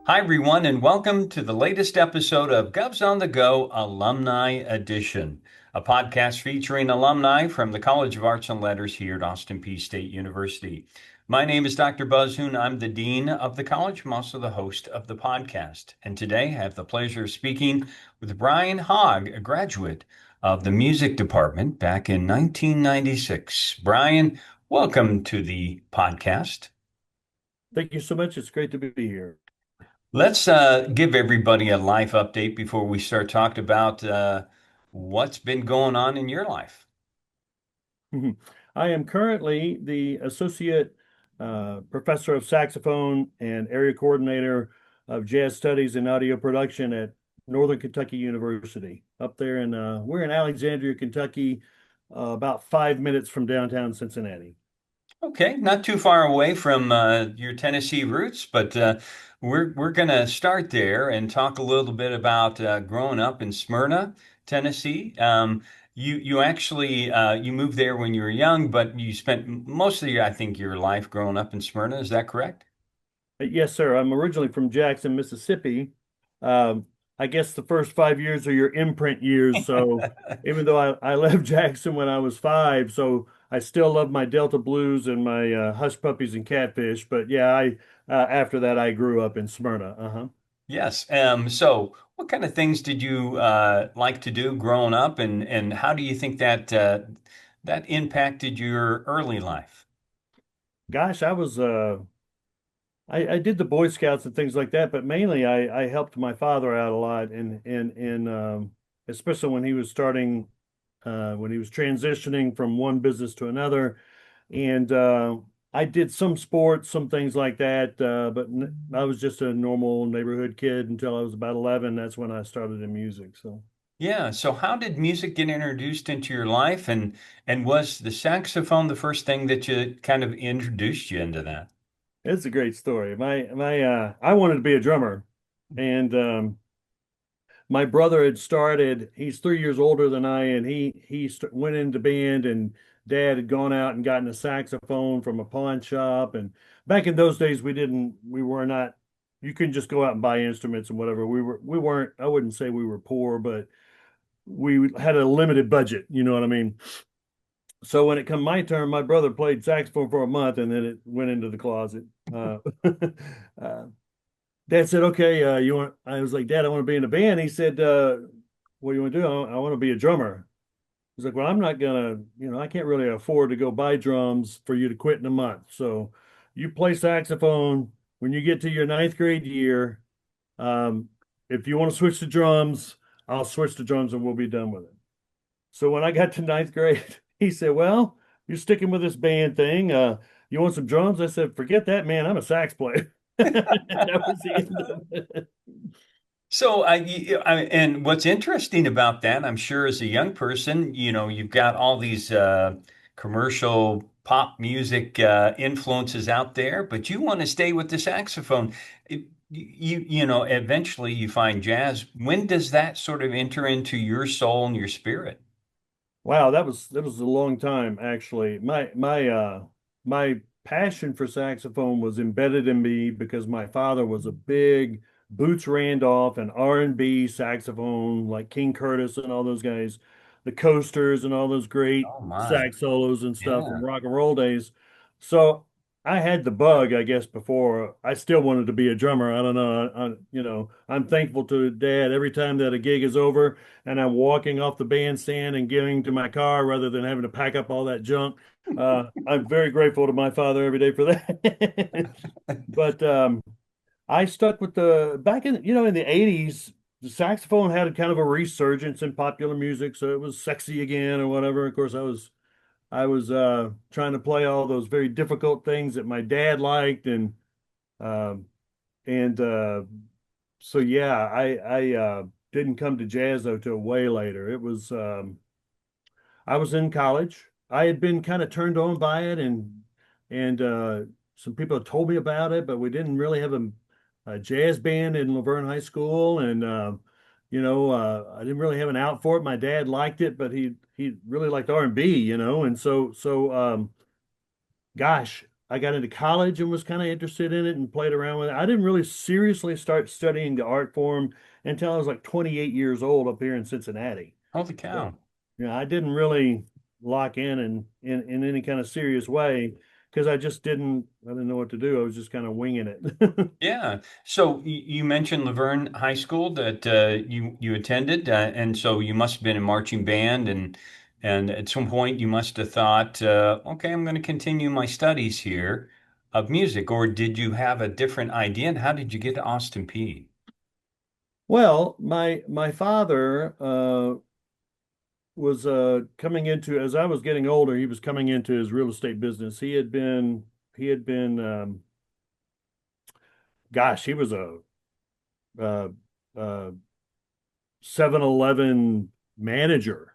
Hi, everyone, and welcome to the latest episode of Govs on the Go Alumni Edition, a podcast featuring alumni from the College of Arts and Letters here at Austin Peay State University. My name is Dr. Buzz Hoon. I'm the Dean of the College. I'm also the host of the podcast. And today I have the pleasure of speaking with Brian Hogg, a graduate of the music department back in 1996. Brian, welcome to the podcast. Thank you so much. It's great to be here. Let's give everybody a life update before we start talking about what's been going on in your life. I am currently the associate professor of saxophone and area coordinator of jazz studies and audio production at Northern Kentucky University up there in we're in Alexandria, Kentucky, about 5 minutes from downtown Cincinnati. Okay, not too far away from your Tennessee roots, but we're going to start there and talk a little bit about growing up in Smyrna, Tennessee. You actually you moved there when you were young, but you spent most of your life growing up in Smyrna. Is that correct? Yes, sir. I'm originally from Jackson, Mississippi. I guess the first 5 years are your imprint years. So even though I left Jackson when I was 5, so I still love my Delta Blues and my Hush Puppies and Catfish. But yeah, I after that I grew up in Smyrna. Uh-huh. Yes. So what kind of things did you like to do growing up, and how do you think that that impacted your early life? Gosh, I did the Boy Scouts and things like that, but mainly I helped my father out a lot, and especially when he was starting when he was transitioning from one business to another, and I did some sports, some things like that, but I was just a normal neighborhood kid until I was about 11. That's when I started in music. So. Yeah. So how did music get introduced into your life, and was the saxophone the first thing that you kind of introduced you into that? It's a great story. I wanted to be a drummer, and my brother had started. He's 3 years older than I, and he went into band, and Dad had gone out and gotten a saxophone from a pawn shop. And back in those days, we were not. You couldn't just go out and buy instruments and whatever. We weren't. I wouldn't say we were poor, but we had a limited budget. You know what I mean? So when it come my turn, my brother played saxophone for a month, and then it went into the closet. Uh, Dad said, "Okay, you want?" I was like, "Dad, I want to be in a band." He said, "What do you want to do?" I want to be a drummer. He's like, "Well, I'm not gonna, I can't really afford to go buy drums for you to quit in a month. So you play saxophone when you get to your ninth grade year. Um, if you want to switch to drums, I'll switch to drums and we'll be done with it." So when I got to ninth grade, he said, "Well, you're sticking with this band thing. You want some drums?" I said, "Forget that, man. I'm a sax player." That was the end of it. So and what's interesting about that, I'm sure as a young person, you've got all these commercial pop music influences out there, but you want to stay with the saxophone. Eventually you find jazz. When does that sort of enter into your soul and your spirit? Wow, that was a long time actually. My passion for saxophone was embedded in me because my father was a big Boots Randolph and R&B saxophone, like King Curtis and all those guys, the Coasters and all those great Oh my. sax solos and stuff from Yeah. rock and roll days. So I had the bug, I guess, before. I still wanted to be a drummer. I don't know. I'm thankful to Dad every time that a gig is over and I'm walking off the bandstand and getting to my car rather than having to pack up all that junk. I'm very grateful to my father every day for that. But I stuck with the back in the 80s, the saxophone had a kind of a resurgence in popular music, so it was sexy again or whatever. Of course, I was I was trying to play all those very difficult things that my dad liked, um, and so yeah, I didn't come to jazz though till way later. It was I was in college. I had been kind of turned on by it, and some people had told me about it, but we didn't really have a jazz band in Laverne High School, and I didn't really have an out for it. My dad liked it, but he really liked R&B, and gosh, I got into college and was kind of interested in it and played around with it. I didn't really seriously start studying the art form until I was like 28 years old up here in Cincinnati. Holy So, cow. I didn't really lock in and in any kind of serious way because I didn't know what to do. I was just kind of winging it. Yeah. So you mentioned Laverne High School that you attended, and so you must have been in marching band, and at some point you must have thought, okay, I'm going to continue my studies here of music, or did you have a different idea? And how did you get to Austin Peay? Well, my father was coming into as I was getting older, he was coming into his real estate business. He had been gosh, he was a uh, uh, 7-Eleven manager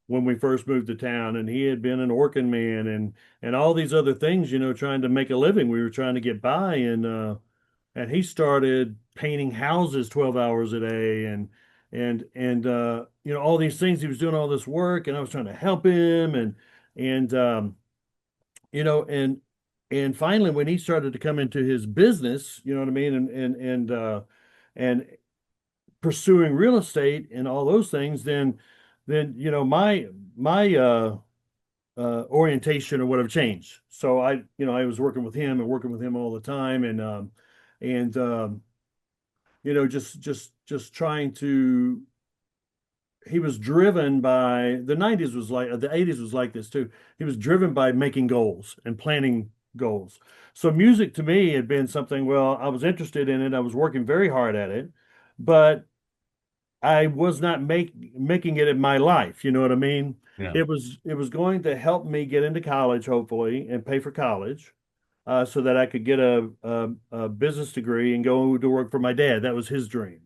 when we first moved to town, and he had been an organ man and all these other things, trying to make a living. We were trying to get by, and he started painting houses 12 hours a day and all these things. He was doing all this work, and I was trying to help him, and you know and and finally when he started to come into his business, you know what I mean, and pursuing real estate and all those things, then my orientation or whatever changed. So I was working with him and working with him all the time, and just trying to. He was driven by the 90s was like the 80s was like this too. He was driven by making goals and planning goals. So music to me had been something, well, I was interested in it. I was working very hard at it, but I was not making it in my life. You know what I mean? Yeah. It was going to help me get into college, hopefully, and pay for college, so that I could get a business degree and go to work for my dad. That was his dream.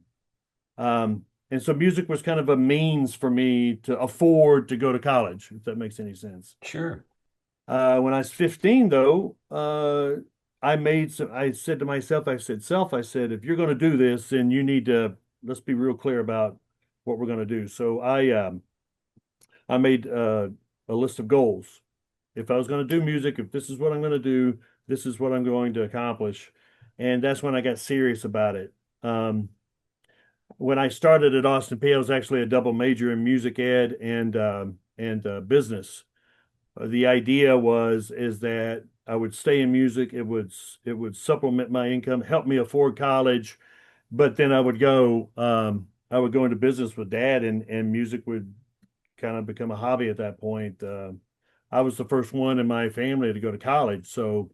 And so music was kind of a means for me to afford to go to college, if that makes any sense. Sure. When I was 15, though, I said to myself, I said, if you're going to do this, then you need to, let's be real clear about what we're going to do. So I made a list of goals. If I was going to do music, if this is what I'm going to do, this is what I'm going to accomplish. And that's when I got serious about it. When I started at Austin Peay, I was actually a double major in music ed and business. The idea is that I would stay in music. It would supplement my income, help me afford college, but then I would go into business with dad, and music would kind of become a hobby at that point. I was the first one in my family to go to college, so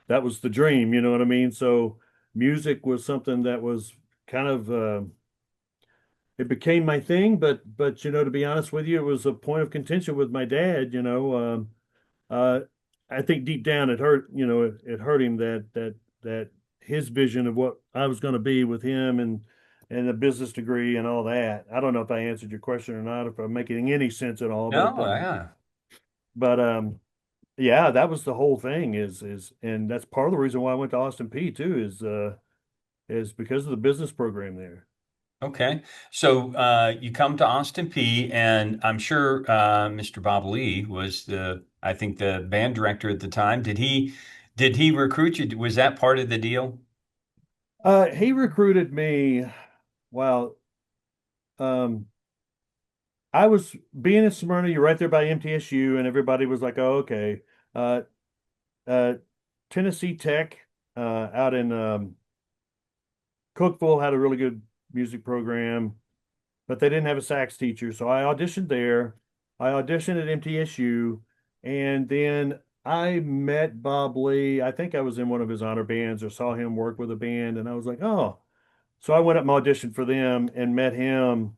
that was the dream, you know what I mean? So music was something that was kind of it became my thing, but to be honest with you, it was a point of contention with my dad. Uh, I think deep down it hurt, it hurt him that his vision of what I was going to be with him and a business degree and all that. I don't know if I answered your question or not, if I'm making any sense at all, No, yeah. but yeah, that was the whole thing and that's part of the reason why I went to Austin Peay too is because of the business program there. Okay. So you come to Austin Peay, and I'm sure Mr. Bob Lee was I think the band director at the time. Did he recruit you? Was that part of the deal? He recruited me. Well, um, I was being in Smyrna. You're right there by MTSU, and everybody was like, "Oh, okay." Uh, uh, Tennessee Tech out in Cookville had a really good music program, but they didn't have a sax teacher, so I auditioned there. I auditioned at MTSU, and then I met Bob Lee. I think I was in one of his honor bands or saw him work with a band, and I was like, "Oh." So I went up and auditioned for them and met him.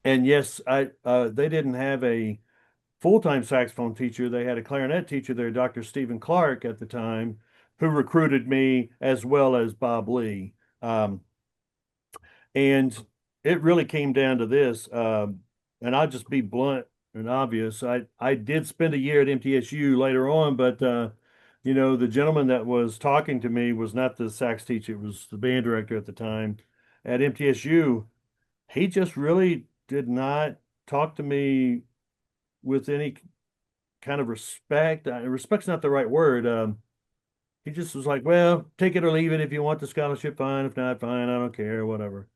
And yes, I they didn't have full-time saxophone teacher. They had a clarinet teacher there, Dr. Stephen Clark at the time, who recruited me as well as Bob Lee. And it really came down to this. And I'll just be blunt and obvious. I did spend a year at MTSU later on, but the gentleman that was talking to me was not the sax teacher, it was the band director at the time at MTSU. He just really did not talk to me with any kind of respect. Respect's not the right word. He just was like, well, take it or leave it. If you want the scholarship, fine. If not, fine. I don't care, whatever.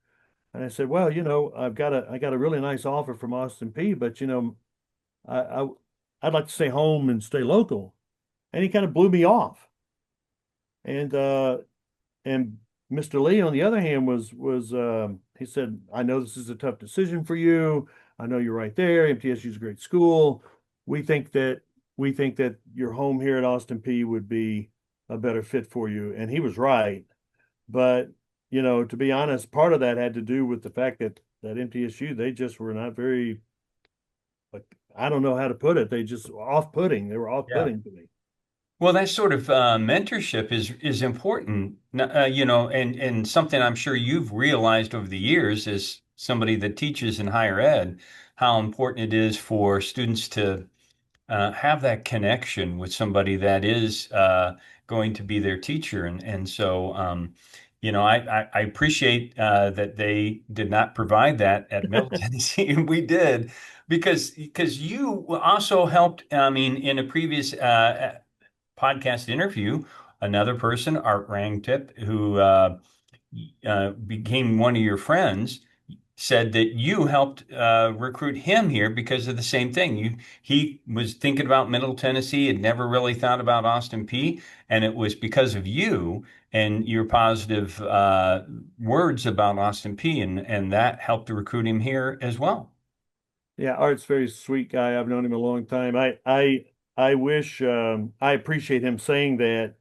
And I said, well, I got a really nice offer from Austin Peay, but I, I I'd like to stay home and stay local. And he kind of blew me off. And Mr. Lee, on the other hand, was he said, I know this is a tough decision for you. I know you're right there. MTSU is a great school. We think that we think that your home here at Austin Peay would be a better fit for you. And he was right. But to be honest, part of that had to do with the fact that MTSU, they just were not very, like, I don't know how to put it. They just off-putting. They were Yeah. off-putting to me. Well, that sort of mentorship is important, and something I'm sure you've realized over the years as somebody that teaches in higher ed, how important it is for students to have that connection with somebody that is going to be their teacher. And so, I appreciate that they did not provide that at Middle Tennessee, and we did because you also helped. I mean, in a previous podcast interview, another person, Art Rangtip, who became one of your friends, said that you helped recruit him here because of the same thing. He was thinking about Middle Tennessee, had never really thought about Austin Peay, and it was because of you and your positive words about Austin Peay, and that helped to recruit him here as well. Yeah, Art's a very sweet guy. I've known him a long time. I wish I appreciate him saying that,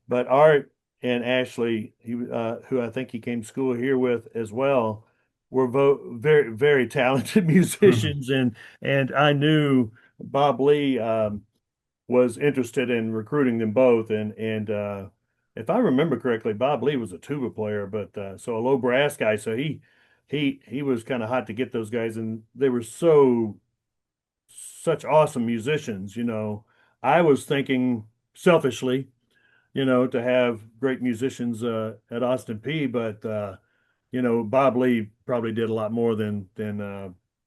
but Art and Ashley, who I think he came to school here with as well, were very very talented musicians, and I knew Bob Lee was interested in recruiting them both, and if I remember correctly, Bob Lee was a tuba player, but so a low brass guy, so he was kind of hot to get those guys, and they were such awesome musicians. I was thinking selfishly, to have great musicians at Austin Peay, but Bob Lee probably did a lot more than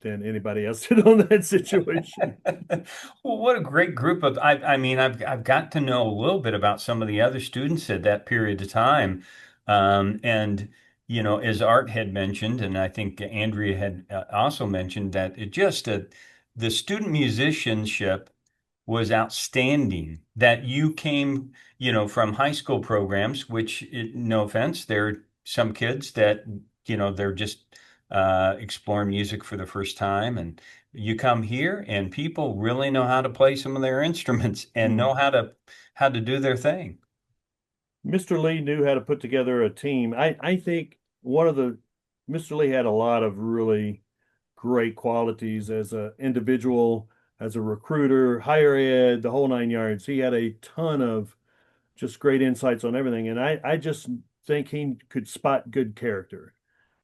anybody else did on that situation. Well, what a great group of I mean I've got to know a little bit about some of the other students at that period of time. And as Art had mentioned, and I think Andrea had also mentioned that it just the student musicianship was outstanding. That you came, from high school programs, which, no offense, there are some kids that, they're just exploring music for the first time, and you come here, and people really know how to play some of their instruments and Mm. know how to do their thing. Mr. Lee knew how to put together a team. I think one of the Mr. Lee had a lot of really great qualities as an individual, as a recruiter, higher ed, the whole nine yards. He had a ton of just great insights on everything. And I just think he could spot good character,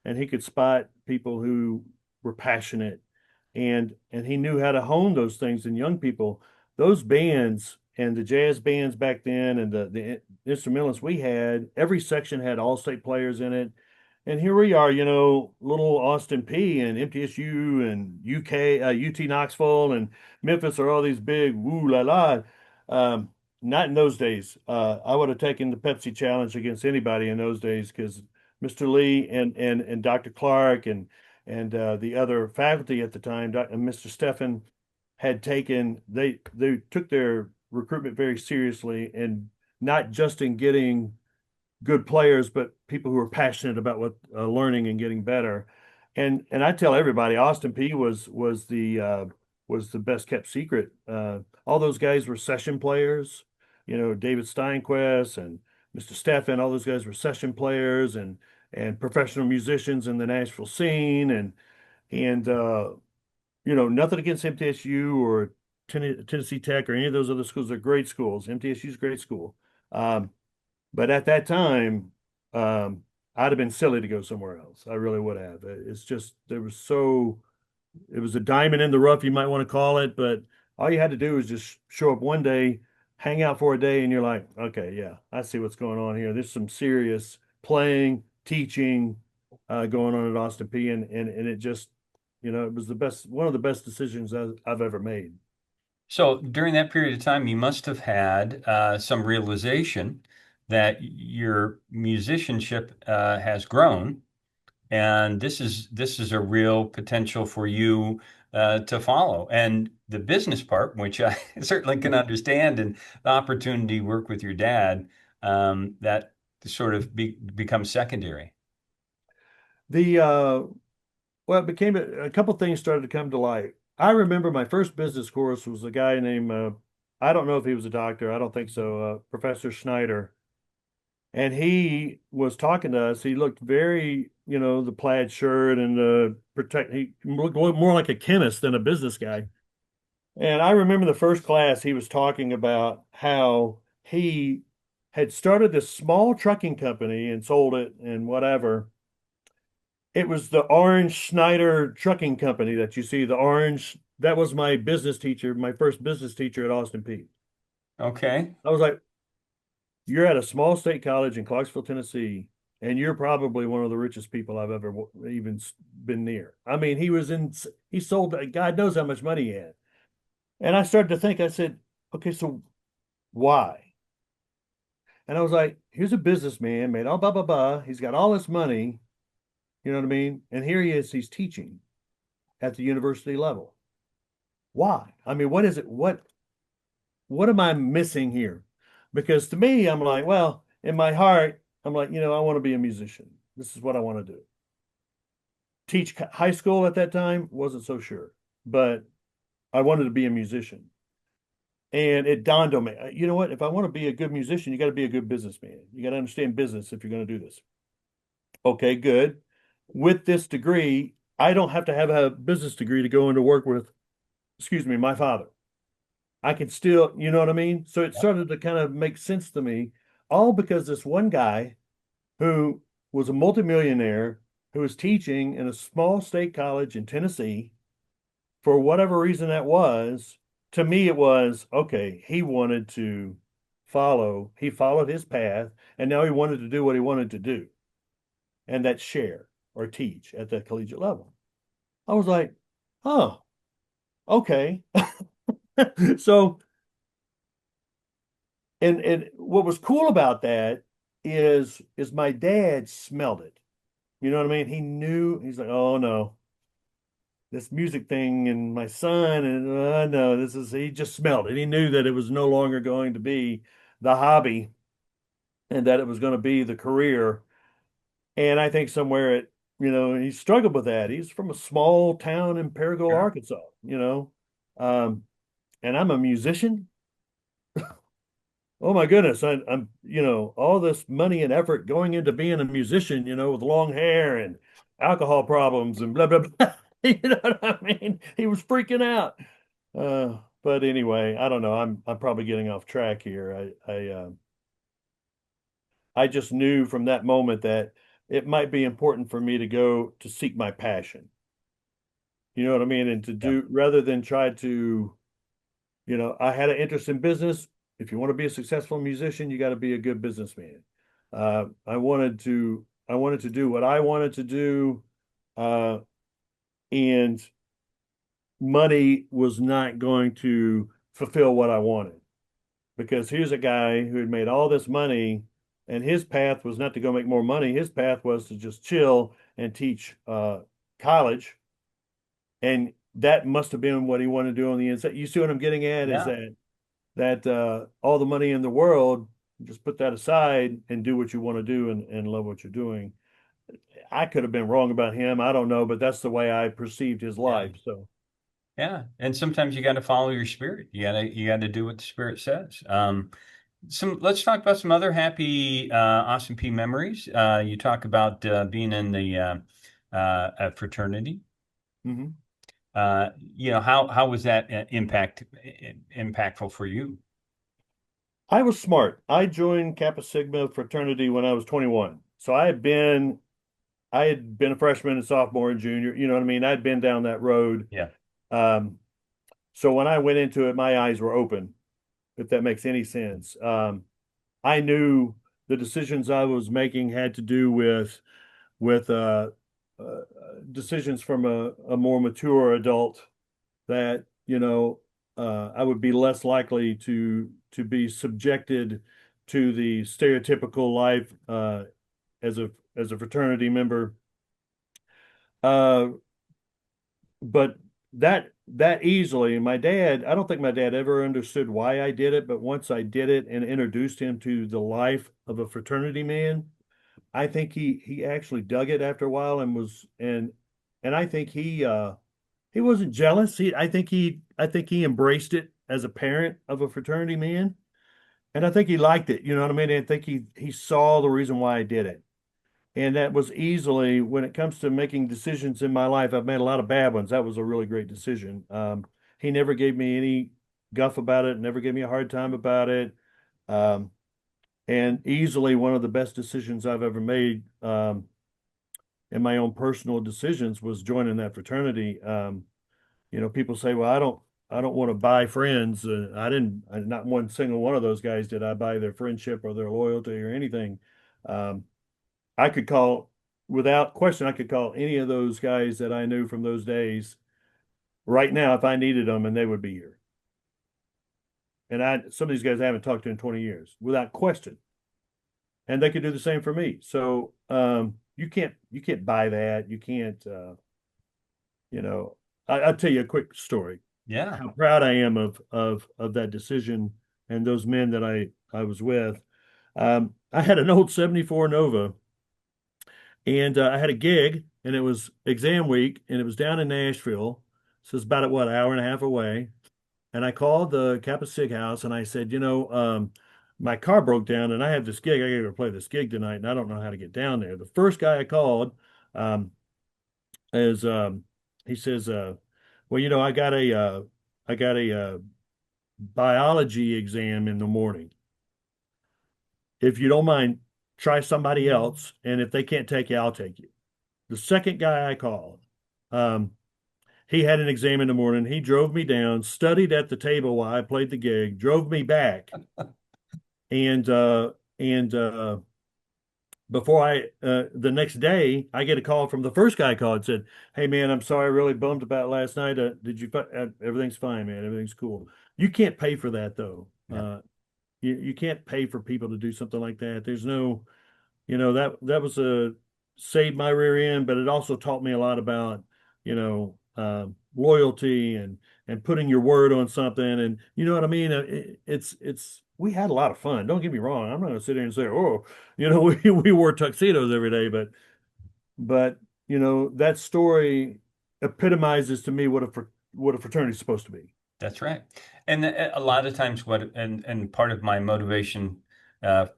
and he could spot people who were passionate, and he knew how to hone those things in young people. Those bands and the jazz bands back then and the instrumentalists we had, every section had all state players in it. And here we are, little Austin Peay and MTSU and UK, UT Knoxville and Memphis are all these big woo la la. Not in those days. I would have taken the Pepsi challenge against anybody in those days because Mr. Lee and Dr. Clark and the other faculty at the time, Mr. Steffen, had taken they took their recruitment very seriously, and not just in getting good players, but people who are passionate about what learning and getting better. And I tell everybody, Austin Peay was the best kept secret. All those guys were session players. David Steinquest and Mr. Steffen, all those guys were session players and professional musicians in the Nashville scene. And nothing against MTSU or Tennessee Tech or any of those other schools. They're great schools. MTSU is a great school. Um, but at that time, I'd have been silly to go somewhere else. I really would have. It's just it was a diamond in the rough, you might want to call it, but all you had to do was just show up one day, hang out for a day, and you're like, okay, yeah, I see what's going on here. There's some serious playing, teaching, going on at Austin Peay, and it just, it was one of the best decisions I've ever made. So during that period of time, you must have had some realization that your musicianship has grown, and this is a real potential for you to follow. And the business part, which I certainly can Mhm. understand, and the opportunity to work with your dad, that sort of becomes secondary. The Well, it became a couple things started to come to light. I remember my first business course was a guy named I don't know if he was a doctor. I don't think so. Professor Schneider, and he was talking to us. He looked very, the plaid shirt and the protect. He looked more like a chemist than a business guy. And I remember the first class he was talking about how he had started this small trucking company and sold it and whatever. It was the Orange Schneider Trucking Company that you see, the orange. That was my business teacher, my first business teacher at Austin Peay. Okay. I was like, you're at a small state college in Clarksville, Tennessee, and you're probably one of the richest people I've ever even been near. I mean, he sold, God knows how much money he had. And I started to think, I said, okay, so why? And I was like, here's a businessman, made all blah, blah, blah. He's got all this money, you know what I mean? And here he is, he's teaching at the university level. Why? I mean, what is it? What am I missing here? Because to me, I'm like, well, in my heart, I'm like, I want to be a musician. This is what I want to do. Teach high school at that time, wasn't so sure, but I wanted to be a musician. And it dawned on me, you know what? If I want to be a good musician, you got to be a good businessman. You got to understand business if you're going to do this. Okay, good. With this degree, I don't have to have a business degree to go into work with, excuse me, my father. I can still, you know what I mean? So it started to kind of make sense to me, all because this one guy who was a multimillionaire who was teaching in a small state college in Tennessee, for whatever reason that was, to me it was okay, he followed his path, and now he wanted to do what he wanted to do, and that's share or teach at the collegiate level. I was like, oh, okay. So and what was cool about that is my dad smelled it. You know what I mean? He knew. He's like, oh no, this music thing and my son and no, this is. He just smelled it. He knew that it was no longer going to be the hobby and that it was going to be the career. And I think somewhere he struggled with that. He's from a small town in Paragould, Sure. Arkansas. Um, and I'm a musician. Oh my goodness, I'm, all this money and effort going into being a musician, with long hair and alcohol problems and blah blah blah. You know what I mean? He was freaking out. But anyway, I don't know. I'm probably getting off track here. I just knew from that moment that it might be important for me to go to seek my passion. You know what I mean? And to Yeah. do rather than try to, I had an interest in business. If you want to be a successful musician, you got to be a good businessman. I wanted to do what I wanted to do, uh, and money was not going to fulfill what I wanted. Because here's a guy who had made all this money, and his path was not to go make more money. His path was to just chill and teach college, and that must have been what he wanted to do on the inside. You see what I'm getting at? Is Yeah. that all the money in the world, just put that aside and do what you want to do and love what you're doing. I could have been wrong about him. I don't know, but that's the way I perceived his Yeah. life. So, Yeah. And sometimes you got to follow your spirit. You got to do what the spirit says. Let's talk about some other happy Austin P memories. You talk about being in the fraternity. mhm. how was that impactful for you? I was smart. I joined Kappa Sigma fraternity when I was 21. So I had been a freshman and sophomore and junior, you know what I mean? I'd been down that road. Yeah. Um, so when I went into it, my eyes were open, if that makes any sense. I knew the decisions I was making had to do with uh, decisions from a more mature adult that, I would be less likely to be subjected to the stereotypical life as a fraternity member. Uh, but that easily, my dad, I don't think my dad ever understood why I did it, but once I did it and introduced him to the life of a fraternity man, I think he actually dug it after a while and I think he wasn't jealous. I think he embraced it as a parent of a fraternity man. And I think he liked it, you know what I mean? I think he saw the reason why I did it. And that was easily, when it comes to making decisions in my life, I've made a lot of bad ones. That was a really great decision. He never gave me any guff about it, never gave me a hard time about it. Um, and easily one of the best decisions I've ever made in my own personal decisions was joining that fraternity. People say, well, I don't want to buy friends. Not one single one of those guys did I buy their friendship or their loyalty or anything. Um, I could call, without question, I could call any of those guys that I knew from those days right now if I needed them, and they would be here. And some of these guys I haven't talked to in 20 years, without question. And they could do the same for me. So you can't buy that. You can't you know, I'll tell you a quick story. Yeah. How proud I am of that decision and those men that I was with. I had an old 74 Nova, and I had a gig, and it was exam week, and it was down in Nashville. So it's about what, an hour and a half away. And I called the Kappa Sig house, and I said, my car broke down, and I have this gig. I got to go play this gig tonight, and I don't know how to get down there. The first guy I called um, is he says, well, I got a biology exam in the morning. If you don't mind, try somebody else, and if they can't take you, I'll take you. The second guy I called, um, he had an exam in the morning. He drove me down, studied at the table while I played the gig, drove me back, and before the next day, I get a call from the first guy I called and said, "Hey man, I'm sorry, really bummed about last night. Everything's fine, man. Everything's cool." You can't pay for that though. Yeah. You can't pay for people to do something like that. There's no, that was a saved my rear end, but it also taught me a lot about, loyalty and putting your word on something. And you know what I mean? We had a lot of fun. Don't get me wrong. I'm not gonna sit here and say, oh, we wore tuxedos every day, but that story epitomizes to me what a fraternity is supposed to be. That's right. And a lot of times and part of my motivation,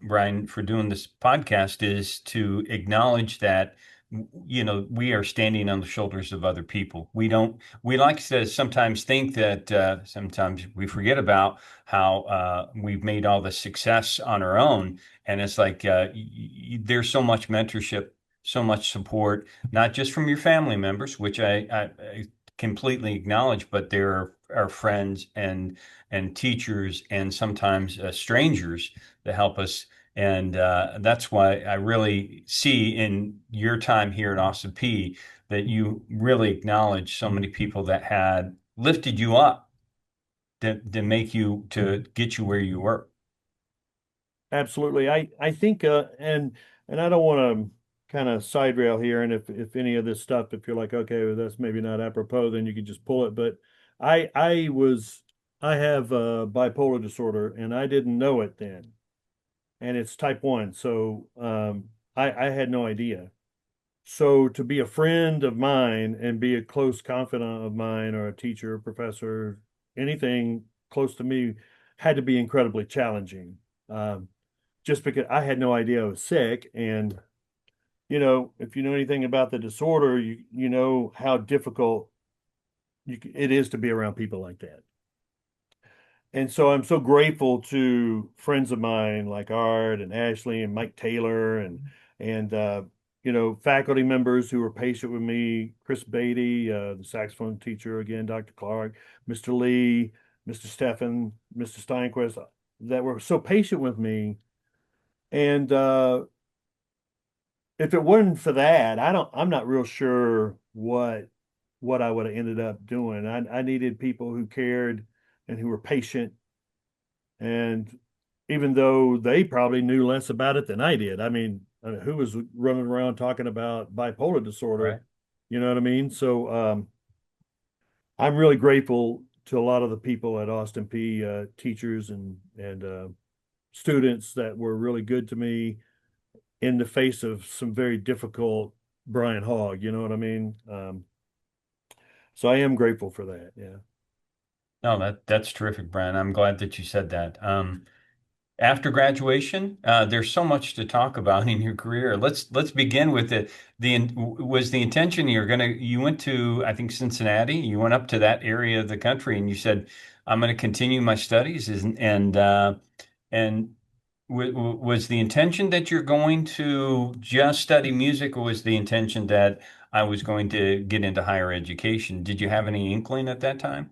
Brian, for doing this podcast is to acknowledge that, we are standing on the shoulders of other people. We like to sometimes think that sometimes we forget about how we've made all the success on our own. And it's like there's so much mentorship, so much support, not just from your family members, which I completely acknowledge, but there are friends and teachers and sometimes strangers that help us. And that's why I really see in your time here at Austin Peay that you really acknowledge so many people that had lifted you up to get you where you were. Absolutely. I think and I don't want to kind of side rail here, and if any of this stuff, if you're like, okay, well, that's maybe not apropos, then you can just pull it. But I I was I have bipolar disorder, and I didn't know it then. And it's type 1. So I had no idea. So to be a friend of mine and be a close confidant of mine or a teacher, professor, anything close to me had to be incredibly challenging. Just because I had no idea I was sick. And, if you know anything about the disorder, you know how difficult it is to be around people like that. And so I'm so grateful to friends of mine like Art and Ashley and Mike Taylor and faculty members who were patient with me, Chris Beatty, the saxophone teacher again, Dr. Clark, Mr. Lee, Mr. Steffen, Mr. Steinquist, that were so patient with me. And if it wasn't for that, I'm not real sure what I would have ended up doing. I needed people who cared and who were patient. And even though they probably knew less about it than I did, I mean, who was running around talking about bipolar disorder? Right. You know what I mean? So I'm really grateful to a lot of the people at Austin Peay, teachers and students that were really good to me in the face of some very difficult Brian Hogg. You know what I mean? So I am grateful for that. Yeah. No, that's terrific, Brian. I'm glad that you said that. After graduation, there's so much to talk about in your career. Let's begin with was the intention you went to, I think, Cincinnati. You went up to that area of the country and you said, I'm going to continue my studies, and was the intention that you're going to just study music, or was the intention that I was going to get into higher education? Did you have any inkling at that time?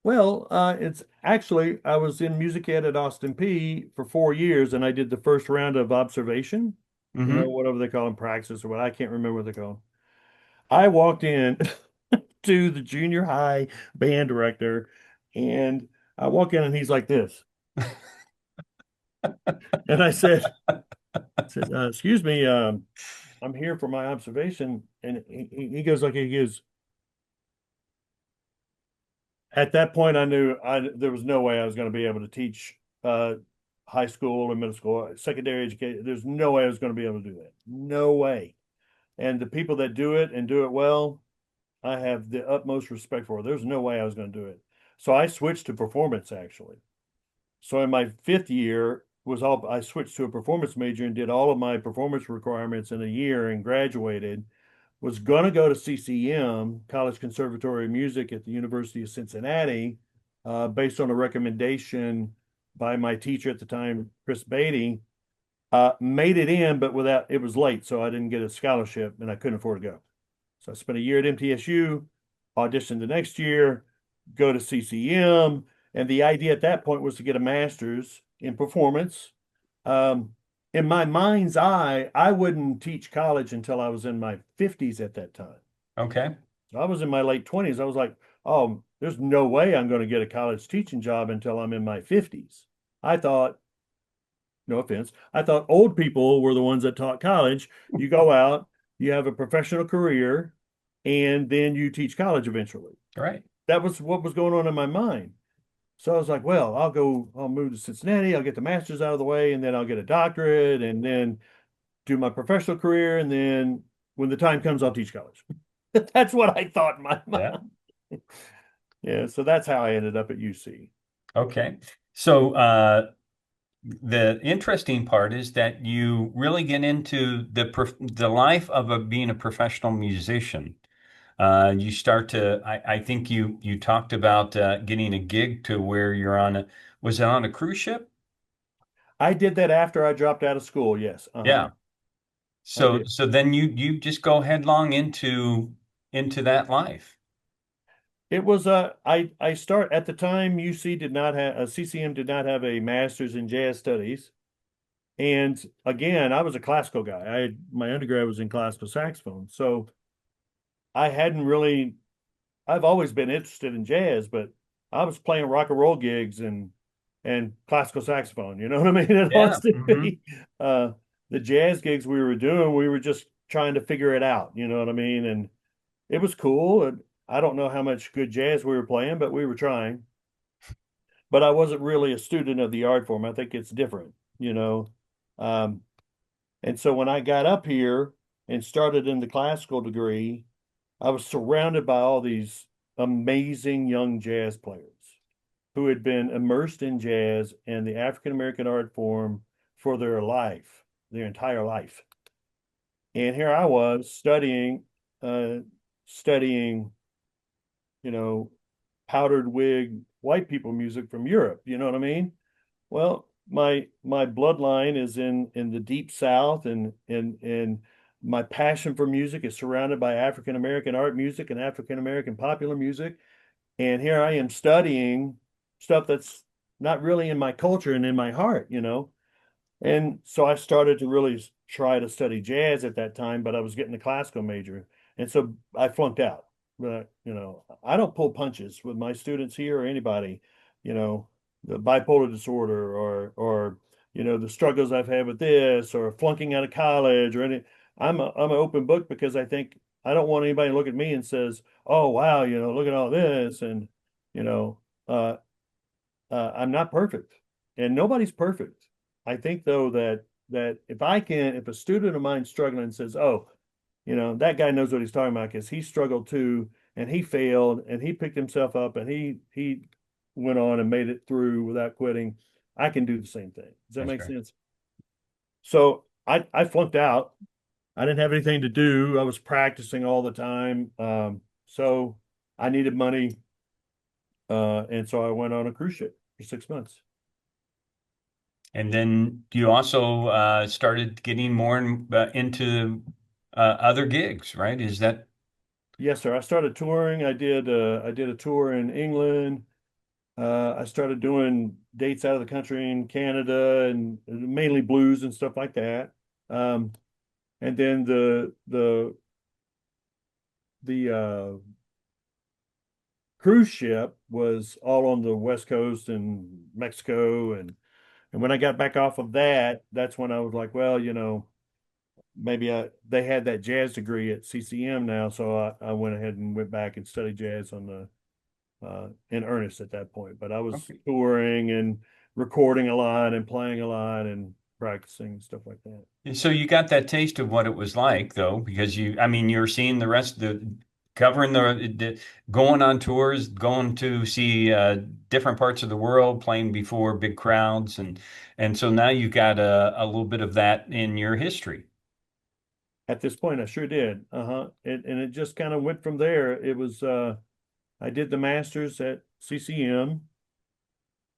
Well, it's actually, I was in music ed at Austin Peay for 4 years, and I did the first round of observation, Mm-hmm. whatever they call them, praxis or what, I can't remember what they call 'em. I walked in to the junior high band director, and I walk in and he's like this. And I said, excuse me, I'm here for my observation. And he goes like, he goes, at that point, I knew there was no way I was going to be able to teach high school or middle school, secondary education. There's no way I was going to be able to do that. No way. And the people that do it and do it well, I have the utmost respect for. There's no way I was going to do it. So I switched to performance actually. So in my 5th year I switched to a performance major and did all of my performance requirements in a year and graduated. Was going to go to CCM, College Conservatory of Music at the University of Cincinnati, based on a recommendation by my teacher at the time, Chris Beatty. Made it in, but it was late, so I didn't get a scholarship and I couldn't afford to go. So I spent a year at MTSU, auditioned the next year, go to CCM. And the idea at that point was to get a master's in performance. Um, in my mind's eye, I wouldn't teach college until I was in my 50s at that time. Okay. So I was in my late 20s. I was like, oh, there's no way I'm going to get a college teaching job until I'm in my 50s. I thought, no offense, I thought old people were the ones that taught college. You go out, you have a professional career, and then you teach college eventually. All right. That was what was going on in my mind. So I was like, well, I'll move to Cincinnati, I'll get the master's out of the way, and then I'll get a doctorate, and then do my professional career, and then when the time comes, I'll teach college. That's what I thought in my Yeah. mind. Yeah, so that's how I ended up at UC. Okay. So the interesting part is that you really get into the life of being a professional musician. You start to, I think you talked about getting a gig to where you're was it on a cruise ship? I did that after I dropped out of school. Yes. Yeah. I So did. so then you just go headlong into that life. It was I start at the time UC did not have CCM did not have a master's in jazz studies. And again, I was a classical guy. My undergrad was in classical saxophone. So I hadn't really I've always been interested in jazz, but I was playing rock and roll gigs and classical saxophone. You know what I mean? At Yeah. Austin Hmm. Peay. The jazz gigs we were doing, we were just trying to figure it out. You know what I mean? And it was cool. And I don't know how much good jazz we were playing, but we were trying. But I wasn't really a student of the art form. I think it's different, you know. Um, and so when I got up here and started in the classical degree, I was surrounded by all these amazing young jazz players who had been immersed in jazz and the African American art form for their entire life. And here I was studying you know, powdered wig white people music from Europe. You know what I mean? Well, my bloodline is in the deep South, and my passion for music is surrounded by African American art music and African American popular music. And here I am studying stuff that's not really in my culture and in my heart, you know. And so I started to really try to study jazz at that time, but I was getting a classical major. And so I flunked out. But, you know, I don't pull punches with my students here or anybody, you know, the bipolar disorder or you know, the struggles I've had with this or flunking out of college or any. I'm an open book because I think I don't want anybody to look at me and says, "Oh, wow, you know, look at all this." And, you know, I'm not perfect, and nobody's perfect. I think though that if a student of mine struggling says, "Oh, you know, that guy knows what he's talking about because he struggled too, and he failed, and he picked himself up, and he went on and made it through without quitting," I can do the same thing. Does that That's make right. sense? So I flunked out. I didn't have anything to do. I was practicing all the time. So I needed money, and so I went on a cruise ship for 6 months. And then you also started getting more into other gigs, right? Is that Yes, sir. I started touring. I did a tour in England. I started doing dates out of the country in Canada and mainly blues and stuff like that. Um, and then the cruise ship was all on the West Coast and Mexico, and when I got back off of that, that's when I was like, well, you know, maybe they had that jazz degree at CCM now, so I went ahead and went back and studied jazz on the in earnest at that point. But I was okay? touring and recording a lot and playing a lot and practicing stuff like that. So you got that taste of what it was like, though, because I mean, you're seeing the rest of covering going on tours, going to see different parts of the world, playing before big crowds, and so now you got a little bit of that in your history. At this point, I sure did. And it just kind of went from there. It was I did the masters at CCM,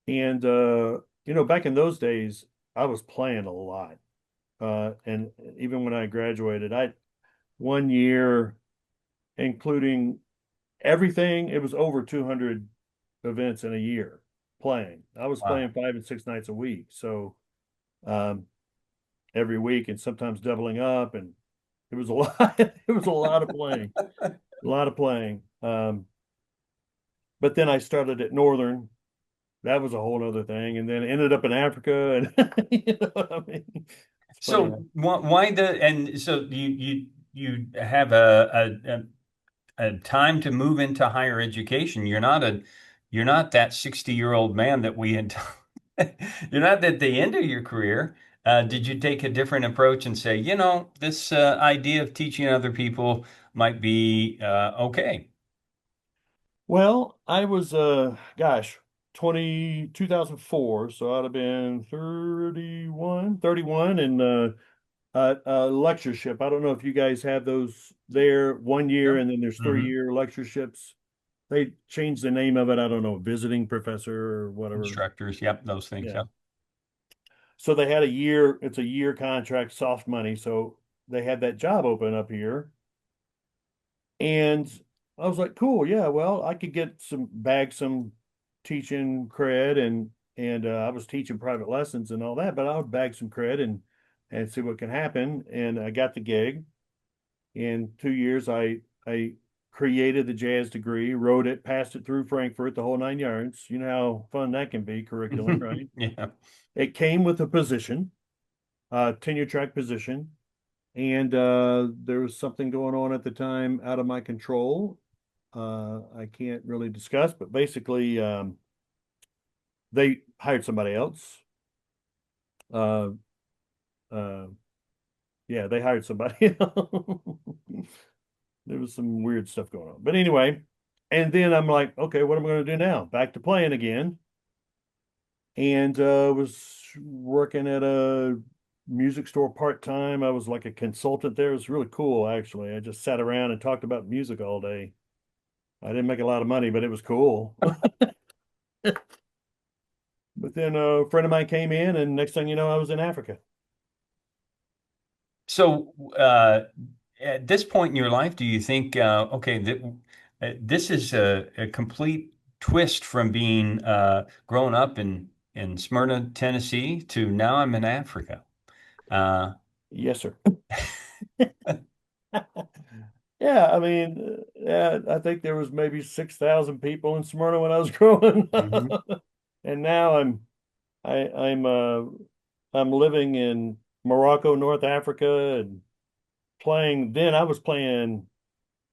and you know, back in those days, I was playing a lot. And even when I graduated, I one year, including everything, it was over 200 events in a year playing. I was Wow. playing 5 and 6 nights a week. So um, every week and sometimes doubling up. And it was a lot, it was a lot of playing, a lot of playing. But then I started at Northern. That was a whole other thing. And then ended up in Africa. And you know what I mean? It's funny. So why and so you have a time to move into higher education. You're not that 60-year-old man that we had. You're not at the end of your career. Did you take a different approach and say, you know, this idea of teaching other people might be okay? Well, I was gosh, 2004, so I'd have been 31 and lectureship. I don't know if you guys have those there 1 year Sure. and then there's Hmm. 3 year lectureships. They changed the name of it. I don't know, visiting professor or whatever. Instructors, yep, those things. Yeah. Yep. So they had a year, it's a year contract, soft money. So they had that job open up here. And I was like, cool, yeah, well, I could get some teaching cred and I was teaching private lessons and all that, but I would bag some cred and see what can happen. And I got the gig. In 2 years, I created the jazz degree, wrote it, passed it through Frankfurt, the whole 9 yards. You know how fun that can be, curriculum, right? Yeah. It came with a position, tenure track position. And there was something going on at the time out of my control. I can't really discuss, but basically, they hired somebody else. Uh, uh, yeah, they hired somebody. There was some weird stuff going on. But anyway, and then I'm like, okay, what am I going to do now? Back to playing again. And was working at a music store part-time. I was like a consultant there. It was really cool, actually. I just sat around and talked about music all day. I didn't make a lot of money, but it was cool. But then a friend of mine came in, and next thing you know, I was in Africa. So, at this point in your life, do you think, okay, this is a complete twist from being growing up in Smyrna, Tennessee, to now I'm in Africa. Uh, Yes, sir. Yeah, I mean, yeah, I think there was maybe 6,000 people in Smyrna when I was growing mhm. up, and now I'm living in Morocco, North Africa, and playing. Then I was playing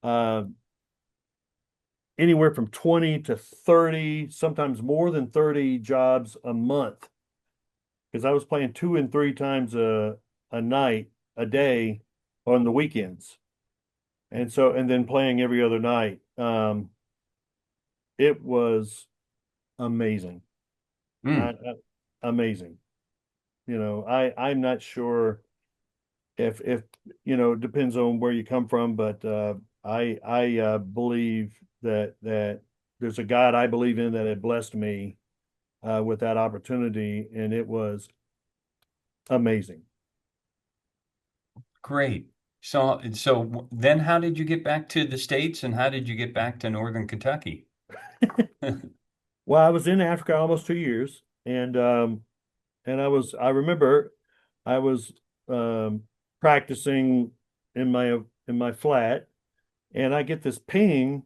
uh, anywhere from 20 to 30, sometimes more than 30 jobs a month because I was playing two and three times a night, a day on the weekends. And then playing every other night. It was amazing. Mm. Amazing. I'm not sure if it depends on where you come from, but I believe that there's a God I believe in that had blessed me with that opportunity, and it was amazing. Great. So then how did you get back to the States and how did you get back to Northern Kentucky? Well, I was in Africa almost 2 years, and I remember I was um, practicing in my flat, and I get this ping,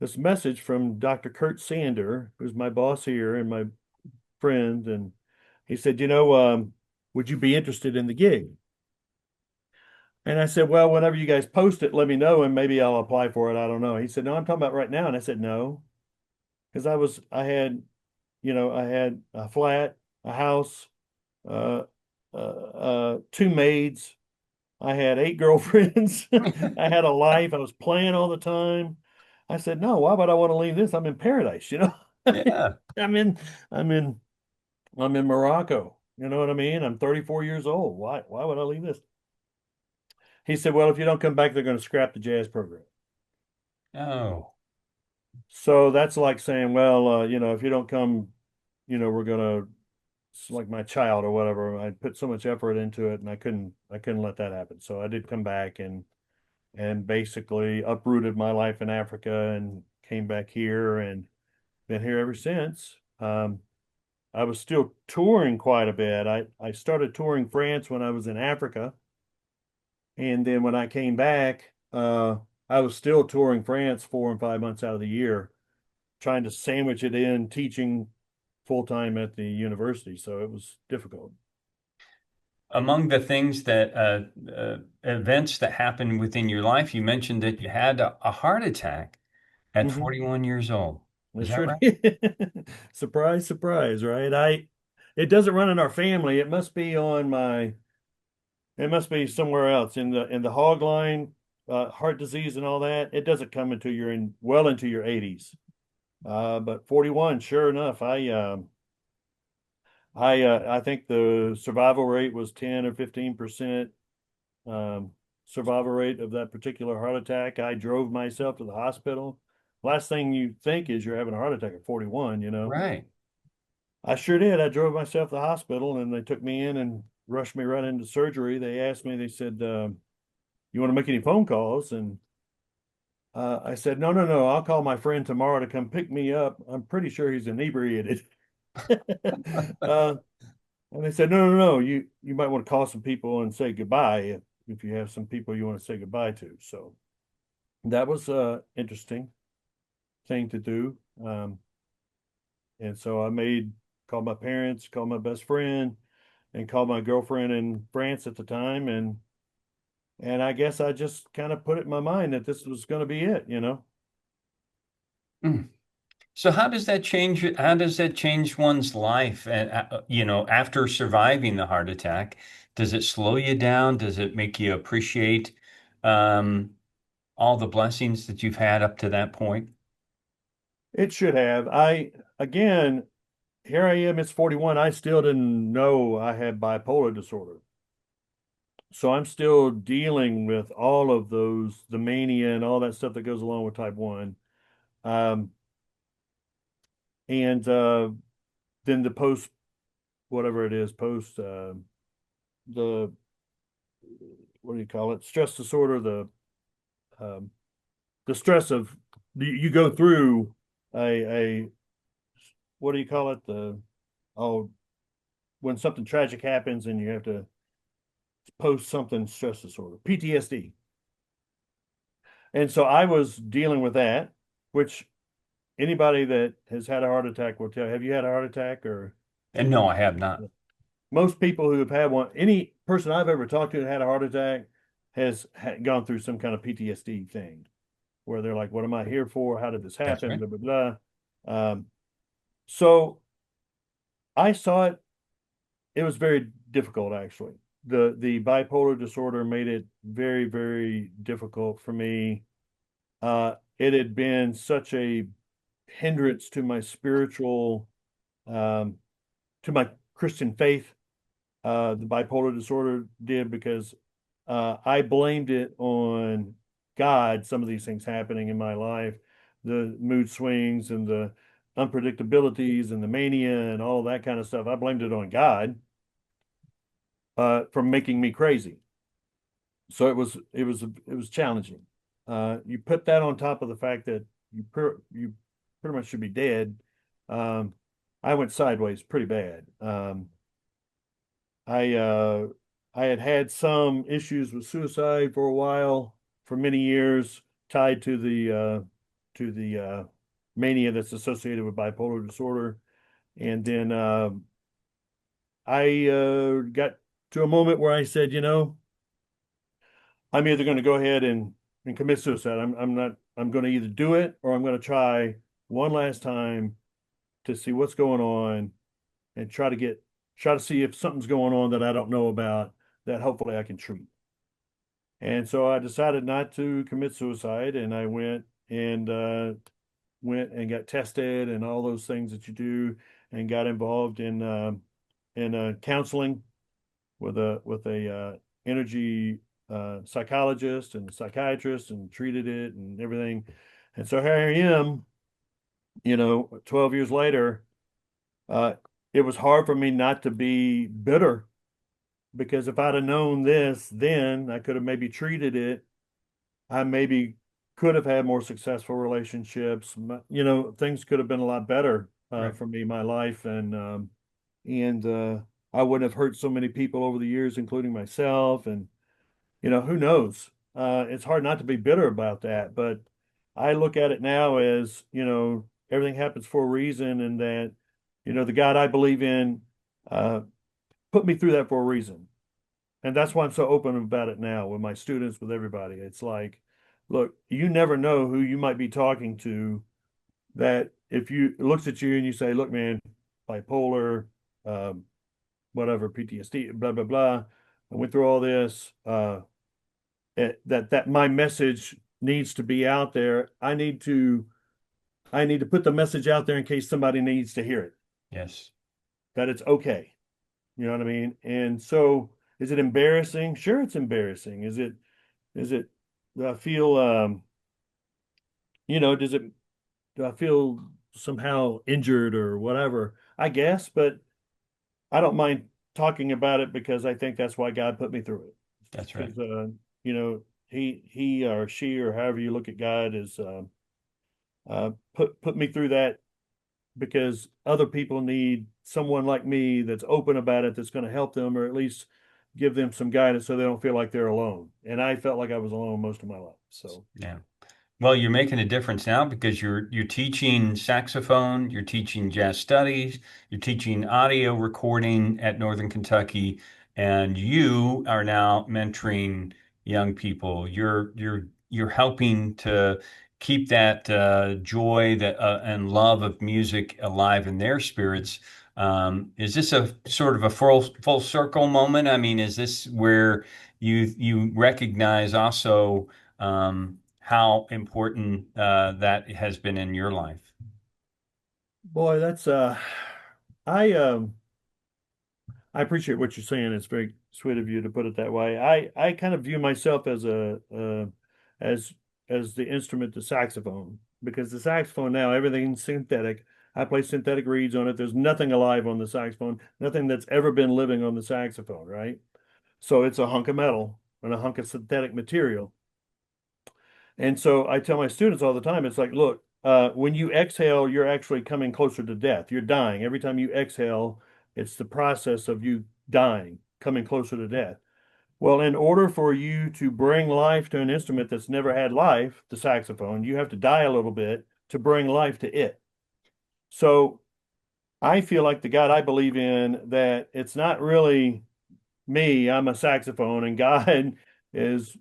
this message from Dr. Kurt Sander, who's my boss here and my friend, and he said, would you be interested in the gig? And I said, well, whenever you guys post it, let me know, and maybe I'll apply for it. I don't know. He said, no, I'm talking about right now, and I said, no, because I had a flat, a house, uh, two maids. I had eight girlfriends. I had a life. I was playing all the time. I said, no, why would I want to leave this? I'm in paradise. Yeah. I'm in, I'm in, I'm in Morocco. You know what I mean? I'm 34 years old. Why would I leave this? He said, well, if you don't come back, they're going to scrap the jazz program. Oh, So that's like saying, well, if you don't come, we're gonna, it's like my child or whatever. I put so much effort into it, and I couldn't let that happen. So I did come back and basically uprooted my life in Africa and came back here and been here ever since. I was still touring quite a bit. I started touring France when I was in Africa, and then when I came back, I was still touring France 4 and 5 months out of the year, trying to sandwich it in teaching full time at the university. So it was difficult. among the things that events that happened within your life, you mentioned that you had a heart attack at Hmm. 41 years old. It Is that sure right? did. Surprise, surprise, right? It doesn't run in our family. It must be somewhere else in the hog line, heart disease and all that. It doesn't come until you're well into your 80s. But 41, sure enough, I think the survival rate was 10 or 15% um, survival rate of that particular heart attack. I drove myself to the hospital. Last thing you think is you're having a heart attack at 41. Right. I sure did. I drove myself to the hospital and they took me in and rushed me right into surgery. They said, you want to make any phone calls? And I said, no, no, no. I'll call my friend tomorrow to come pick me up. I'm pretty sure he's inebriated. uh, and they said, no, no, no. You might want to call some people and say goodbye if you have some people you want to say goodbye to. So that was interesting thing to do. And so called my parents, called my best friend, and called my girlfriend in France at the time, and I guess I just kind of put it in my mind that this was going to be it. Mm. So how does that change? How does that change one's life? And after surviving the heart attack, does it slow you down? Does it make you appreciate um, all the blessings that you've had up to that point? It should have. Again, here I am, it's 41. I still didn't know I had bipolar disorder. So I'm still dealing with all of those, the mania and all that stuff that goes along with type 1. Um, and then the post, whatever it is, post the what do you call it? Stress disorder, um, the stress of you go through a what do you call it? Oh, when something tragic happens and you have to post something stress disorder, PTSD. And so I was dealing with that, which anybody that has had a heart attack will tell you. Have you had a heart attack or And no, I have not. most people who have had one, any person I've ever talked to that had a heart attack has gone through some kind of PTSD thing where they're like, what am I here for? How did this That's happen? right. Blah, blah, blah. So I saw it. It was very difficult, actually. The bipolar disorder made it very, very difficult for me. It had been such a hindrance to my spiritual, um, to my Christian faith. The bipolar disorder did because I blamed it on God, some of these things happening in my life, the mood swings and the unpredictabilities and the mania and all that kind of stuff. I blamed it on God for making me crazy. So it was challenging. You put that on top of the fact that you pretty much should be dead. Um, I went sideways pretty bad. I uh, I had had some issues with suicide for a while, for many years, tied to the mania that's associated with bipolar disorder. And then I got to a moment where I said, I'm either going to go ahead and commit suicide. I'm not. I'm going to either do it or I'm going to try one last time to see what's going on and try to see if something's going on that I don't know about that hopefully I can treat. And so I decided not to commit suicide, and I went and got tested and all those things that you do, and got involved in counseling with a energy psychologist and psychiatrist, and treated it and everything. And so here I am, 12 years later. Uh, it was hard for me not to be bitter because if I'd have known this then, I could have maybe treated it. I maybe could have had more successful relationships. Things could have been a lot better Right. for me, my life, and I wouldn't have hurt so many people over the years, including myself. And who knows? It's hard not to be bitter about that, but I look at it now as, everything happens for a reason, and that, the God I believe in uh, put me through that for a reason. And that's why I'm so open about it now with my students, with everybody. It's like, look, you never know who you might be talking to that if you looks at you and you say, look, man, bipolar, um, whatever, PTSD, blah, blah, blah. I went through all this. That my message needs to be out there. I need to put the message out there in case somebody needs to hear it, Yes. that it's okay. You know what I mean? And so is it embarrassing? Sure, it's embarrassing. Is it do I feel does it do I feel somehow injured or whatever? I guess, but I don't mind talking about it because I think that's why God put me through it. That's right. Because he or she or however you look at God is put me through that because other people need someone like me that's open about it, that's going to help them or at least give them some guidance so they don't feel like they're alone. And I felt like I was alone most of my life. So, Yeah. Well, you're making a difference now because you're teaching saxophone, you're teaching jazz studies, you're teaching audio recording at Northern Kentucky, and you are now mentoring young people. You're helping to keep that joy that and love of music alive in their spirits. Is this a sort of a full circle moment? I mean, is this where you recognize also? How important that has been in your life. boy, that's I appreciate what you're saying. It's very sweet of you to put it that way. I kind of view myself as a as the instrument, the saxophone. because the saxophone now, everything's synthetic. I play synthetic reeds on it. There's nothing alive on the saxophone, nothing that's ever been living on the saxophone, right? So it's a hunk of metal and a hunk of synthetic material. And so I tell my students all the time, it's like, look, when you exhale, you're actually coming closer to death. You're dying. Every time you exhale, it's the process of you dying, coming closer to death. Well, in order for you to bring life to an instrument that's never had life, the saxophone, you have to die a little bit to bring life to it. So I feel like the God I believe in, that it's not really me, I'm a saxophone, and God is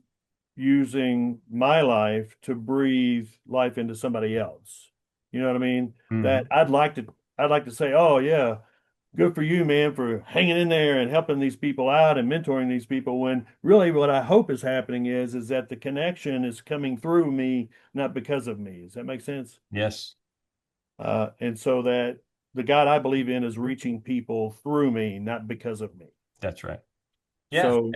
using my life to breathe life into somebody else. You know what I mean? That Mhm. I'd like to say, oh yeah, good for you, man, for hanging in there and helping these people out and mentoring these people, when really what I hope is happening is that the connection is coming through me, not because of me. Does that make sense? Yes, And so that the God I believe in is reaching people through me, not because of me. that's right. Yeah, So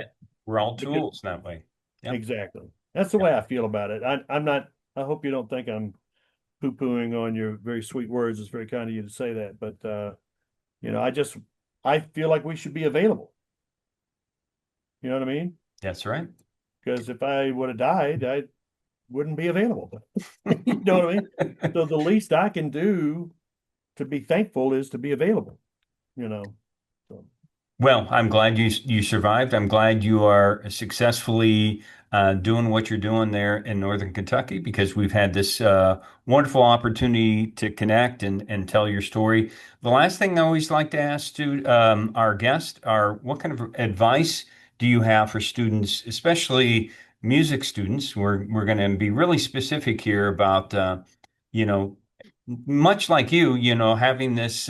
we're all because tools that way. Yep. exactly. That's the Yep. way I feel about it. I'm not, I hope you don't think I'm poo-pooing on your very sweet words. It's very kind of you to say that. But I feel like we should be available. You know what I mean? That's right. Because if I would have died, I wouldn't be available. You know what I mean? So the least I can do to be thankful is to be available, you know. So Well, I'm glad you survived. I'm glad you are successfully doing what you're doing there in Northern Kentucky, because we've had this wonderful opportunity to connect and tell your story. The last thing I always like to ask to our guest are, what kind of advice do you have for students, especially music students? We're going to be really specific here about you know, much like having this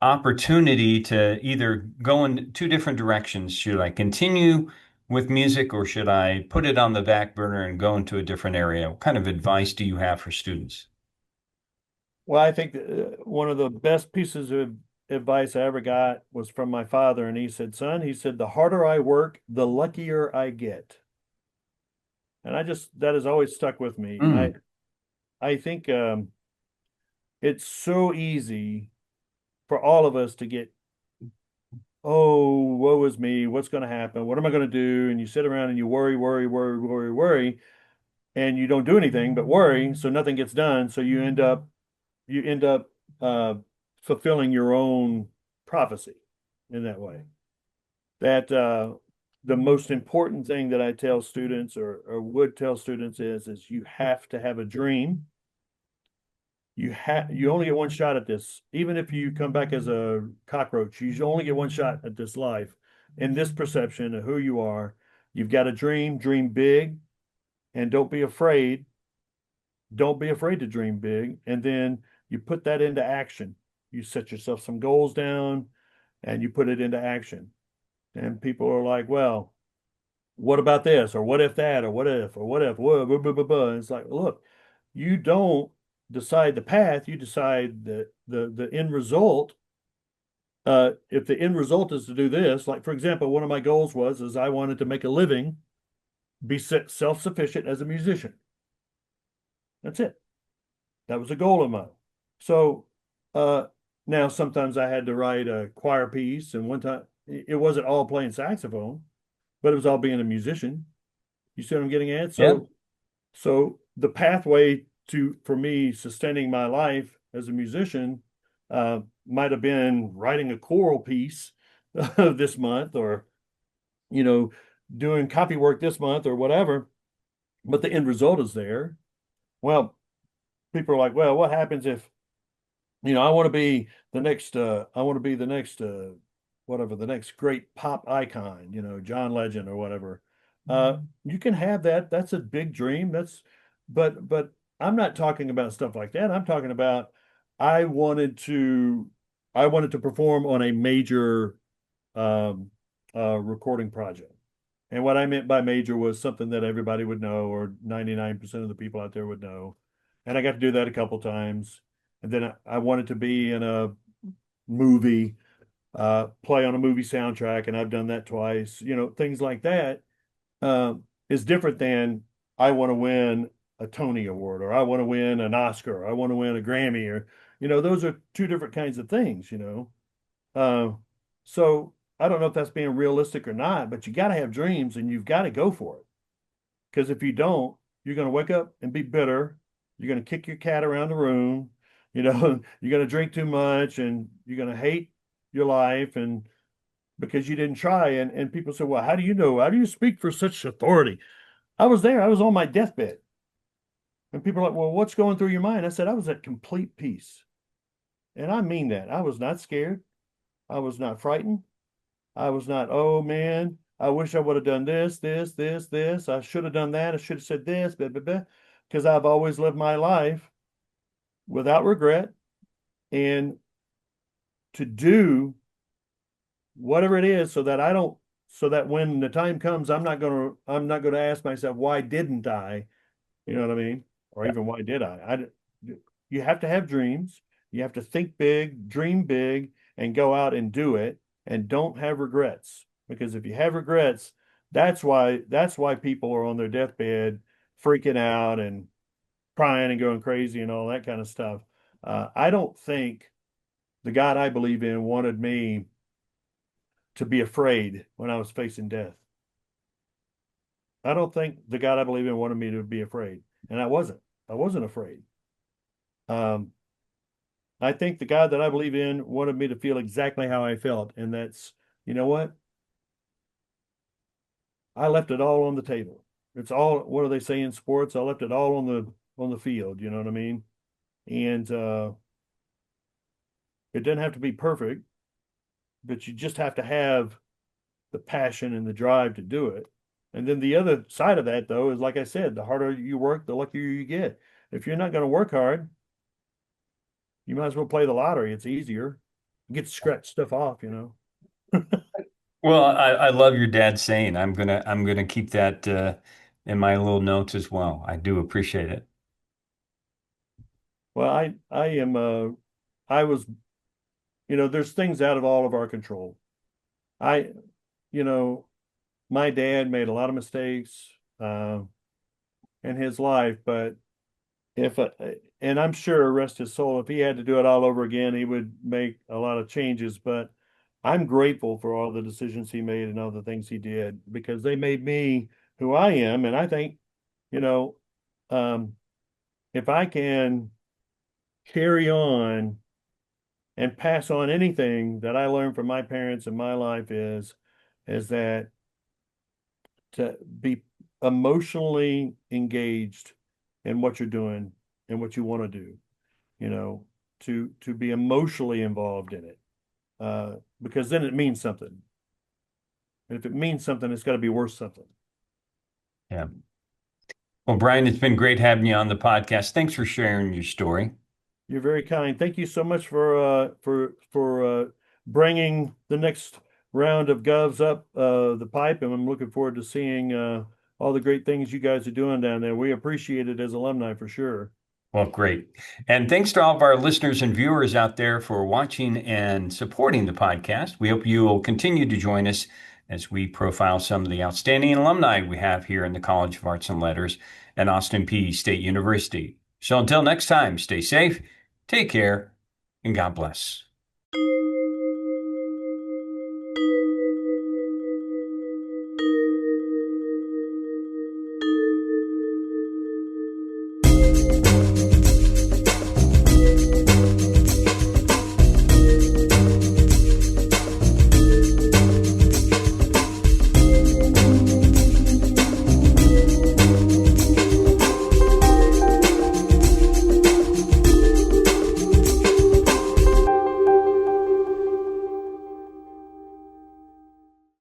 opportunity to either go in two different directions. Should I continue with music, or should I put it on the back burner and go into a different area? What kind of advice do you have for students? well, I think one of the best pieces of advice I ever got was from my father, and he said, "Son," he said, "the harder I work, the luckier I get." And that has always stuck with me. I Mm, I think it's so easy for all of us to get, oh, woe is me, what's going to happen? What am I going to do? And you sit around and you worry, worry, worry, worry, worry, and you don't do anything but worry, so nothing gets done. So you end up uh, fulfilling your own prophecy in that way. That the most important thing that I tell students, or would tell students, is you have to have a dream. You only get one shot at this. Even if you come back as a cockroach, you only get one shot at this life. In this perception of who you are, you've got a dream, dream big, and don't be afraid. Don't be afraid to dream big. And then you put that into action. You set yourself some goals down and you put it into action. And people are like, well, what about this? Or what if that? Or what if? Or what if? Blah, blah, blah, blah, blah. And it's like, look, you don't decide the path, you decide the end result. If the end result is to do this, like for example, one of my goals is I wanted to make a living, be self-sufficient as a musician. That's it. That was a goal of mine. So uh, now sometimes I had to write a choir piece, and one time it wasn't all playing saxophone, but it was all being a musician. You see what I'm getting at? yeah. So the pathway to for me sustaining my life as a musician might have been writing a choral piece this month, or you know, doing copy work this month or whatever, but the end result is there. Well, people are like, well, what happens if, I want to be the next whatever, the next great pop icon, John Legend or whatever. You can have that. That's a big dream. But I'm not talking about stuff like that. I'm talking about I wanted to I wanted to perform on a major um recording project. And what I meant by major was something that everybody would know, or 99% of the people out there would know. And I got to do that a couple times. And then I wanted to be in a movie, play on a movie soundtrack, and I've done that twice. Things like that is different than I want to win a Tony Award, or I want to win an Oscar, or I want to win a Grammy, or, those are two different kinds of things. Uh, so I don't know if that's being realistic or not, but you got to have dreams and you've got to go for it. Because if you don't, you're going to wake up and be bitter. You're going to kick your cat around the room. You're going to drink too much and you're going to hate your life. And because you didn't try. And people say, well, how do you know? How do you speak for such authority? I was there. I was on my deathbed. And people are like, well, what's going through your mind? I said, I was at complete peace. And I mean that. I was not scared. I was not frightened. I was not, oh man, I wish I would have done this, this, this, this. I should have done that. I should have said this, blah, blah, blah. Because I've always lived my life without regret and to do whatever it is so that when the time comes, I'm not gonna ask myself, why didn't I? You know what I mean? Or even why did I? You have to have dreams. You have to think big, dream big, and go out and do it. And don't have regrets. Because if you have regrets, that's why people are on their deathbed freaking out and crying and going crazy and all that kind of stuff. I don't think the God I believe in wanted me to be afraid when I was facing death. I don't think the God I believe in wanted me to be afraid. And I wasn't. I wasn't afraid. Um, I think the God that I believe in wanted me to feel exactly how I felt. And that's, you know what? I left it all on the table. It's all, what do they say in sports? I left it all on the field, you know what I mean? And it doesn't have to be perfect, but you just have to have the passion and the drive to do it. And then the other side of that, though, is like I said, the harder you work, the luckier you get. If you're not going to work hard, you might as well play the lottery. It's easier. You get to scratch stuff off. Well, I love your dad's saying. I'm gonna keep that in my little notes as well. I do appreciate it. Well, I am I was, there's things out of all of our control. I, you know, my dad made a lot of mistakes in his life, but if and I'm sure, rest his soul, if he had to do it all over again, he would make a lot of changes. But I'm grateful for all the decisions he made and all the things he did because they made me who I am. And I think, you know, um, if I can carry on and pass on anything that I learned from my parents in my life is that to be emotionally engaged in what you're doing and what you want to do, you know, to be emotionally involved in it. Because then it means something. And if it means something, it's got to be worth something. Yeah. Well, Brian, it's been great having you on the podcast. Thanks for sharing your story. You're very kind. Thank you so much for bringing the next round of Govs up the pipe, and I'm looking forward to seeing all the great things you guys are doing down there. We appreciate it as alumni for sure. Well, great. And thanks to all of our listeners and viewers out there for watching and supporting the podcast. We hope you will continue to join us as we profile some of the outstanding alumni we have here in the College of Arts and Letters at Austin Peay State University. So until next time, stay safe, take care, and God bless.